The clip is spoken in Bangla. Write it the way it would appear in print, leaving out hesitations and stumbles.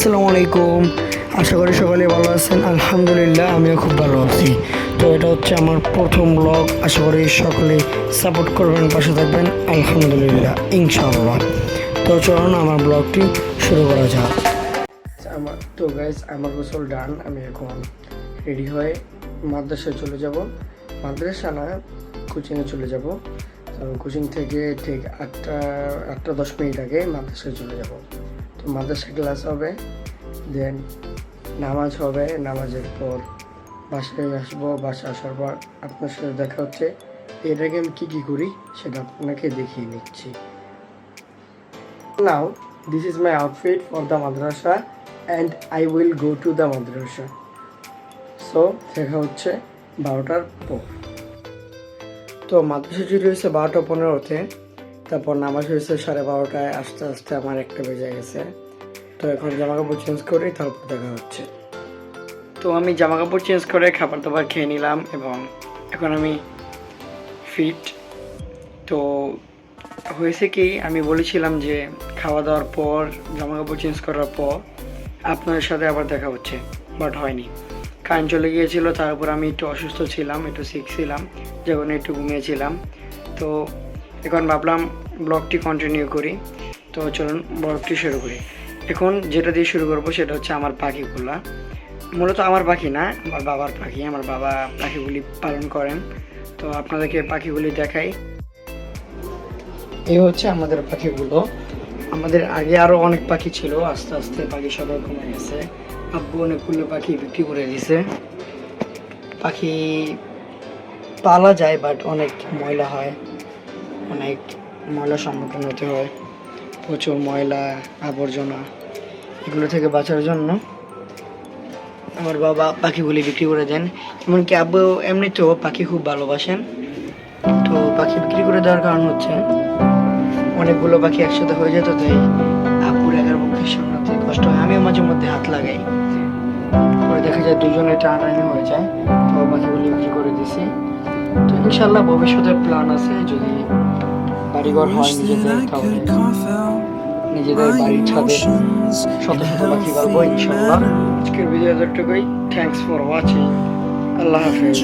আসসালামু আলাইকুম। আশা করি সকলে ভালো আছেন। আলহামদুলিল্লাহ আমিও খুব ভালো আছি। তো এটা হচ্ছে আমার প্রথম ব্লগ। আশা করি সকলে সাপোর্ট করবেন, পাশে থাকবেন। আলহামদুলিল্লাহ, ইনশাআল্লাহ। তো চলুন আমার ব্লগটি শুরু করা যাক। তো গাইজ, আমার গোসল ডান। আমি এখন রেডি হয়ে মাদ্রাসায় চলে যাব। মাদ্রাসা না, কোচিংয়ে চলে যাব। তো কোচিং থেকে ঠিক 8টা 10 মিনিট আগে মাদ্রাসায় চলে যাব। তো মাদ্রাসায় ক্লাস হবে, দেন নামাজ হবে। নামাজের পর বাসায় আসবো। বাসায় আসার পর আপনার সাথে দেখা হচ্ছে। এর আগে আমি কী করি সেটা আপনাকে দেখিয়ে নিচ্ছি। Now this is my outfit for the madrasa and I will go to the madrasa. So দেখা হচ্ছে 12টার পর। তো মাদ্রাসা ছুটি হয়েছে 12টা 15-তে। তারপর নামাজ হয়েছে 12:30টায়। আস্তে আস্তে আমার 1টা বেজে গেছে। তো এখন জামাকাপড় চেঞ্জ করে তারপর দেখা হচ্ছে। তো আমি জামাকাপড় চেঞ্জ করে খাবার দাবার খেয়ে নিলাম এবং এখন আমি ফিট। তো হয়েছে কি, আমি বলেছিলাম যে খাওয়া দাওয়ার পর জামাকাপড় চেঞ্জ করার পর আপনাদের সাথে আবার দেখা হচ্ছে, বাট হয়নি। কারেন্ট চলে গিয়েছিল, তার উপর আমি একটু অসুস্থ ছিলাম, একটু সিক ছিলাম, যখন একটু ঘুমিয়েছিলাম। তো এখন ভাবলাম ব্লগটি কন্টিনিউ করি। তো চলুন ব্লগটি শুরু করি। এখন যেটা দিয়ে শুরু করবো সেটা হচ্ছে আমার পাখিগুলা। মূলত আমার পাখি না, আমার বাবার পাখি। আমার বাবা পাখিগুলি পালন করেন। তো আপনাদেরকে পাখিগুলি দেখাই। এই হচ্ছে আমাদের পাখিগুলো। আমাদের আগে আরও অনেক পাখি ছিল, আস্তে আস্তে পাখি সবাই কমে গেছে। আব্বু অনেকগুলো পাখি বিক্রি করে দিয়েছে। পাখি পালা যায়, বাট অনেক ময়লা হয়, অনেক ময়লার সম্মুখীন হতে হয়। প্রচুর ময়লা আবর্জনা, এগুলো থেকে বাঁচার জন্য আমার বাবা পাখিগুলি বিক্রি করে দেন। এমনকি আব্বু এমনিতেও পাখি খুব ভালোবাসেন। তো পাখি বিক্রি করে দেওয়ার কারণ হচ্ছে অনেকগুলো পাখি একসাথে হয়ে যেত, তাই আব্বুর একার পক্ষে সামলাতে কষ্ট হয়। আমিও মাঝে মধ্যে হাত লাগাই, পরে দেখা যায় দুজনে টানাটানি হয়ে যায়। তো পাখিগুলি বিক্রি করে দিছি। তো ইনশাল্লাহ ভবিষ্যতের প্ল্যান আছে, যদি বাড়িঘর হয় নিজেদের, তাহলে নিজেদের বাড়ির ছাদে শত শত পাখি পালবো ইনশাল্লাহ। আজকের ভিডিও এতটুকুই। Thanks for watching. আল্লাহ হাফেজ।